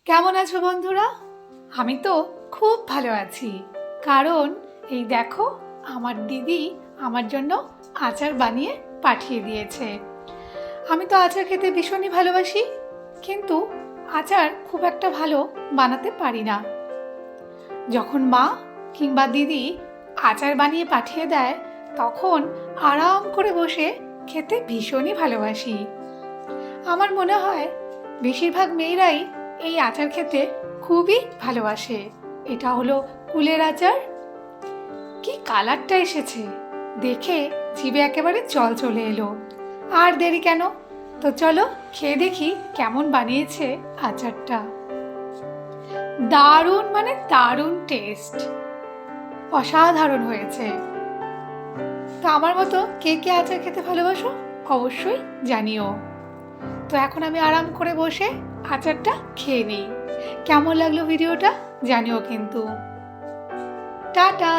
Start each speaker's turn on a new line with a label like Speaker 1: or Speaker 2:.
Speaker 1: কেমন আছো বন্ধুরা? আমি তো খুব ভালো আছি। কারণ এই দেখো, আমার দিদি আমার জন্য আচার বানিয়ে পাঠিয়ে দিয়েছে। আমি তো আচার খেতে ভীষণই ভালোবাসি, কিন্তু আচার খুব একটা ভালো বানাতে পারি না। যখন মা কিংবা দিদি আচার বানিয়ে পাঠিয়ে দেয়, তখন আরাম করে বসে খেতে ভীষণই ভালোবাসি। আমার মনে হয় বেশিরভাগ মেয়েরাই এই আচার খেতে খুবই ভালোবাসে। এটা হলো কুলের আচার। কি কালারটা এসেছে, দেখে জিভে একেবারে জল চলে এলো। আর দেরি কেন, তো চলো খেয়ে দেখি কেমন বানিয়েছে আচারটা। দারুণ, মানে দারুণ টেস্ট, অসাধারণ হয়েছে। তো আমার মতো কে কে আচার খেতে ভালোবাসো অবশ্যই জানিও। তো এখন আমি আরাম করে বসে আচারটা খেয়ে নিই। কেমন লাগলো ভিডিওটা জানিও কিন্তু। টাটা।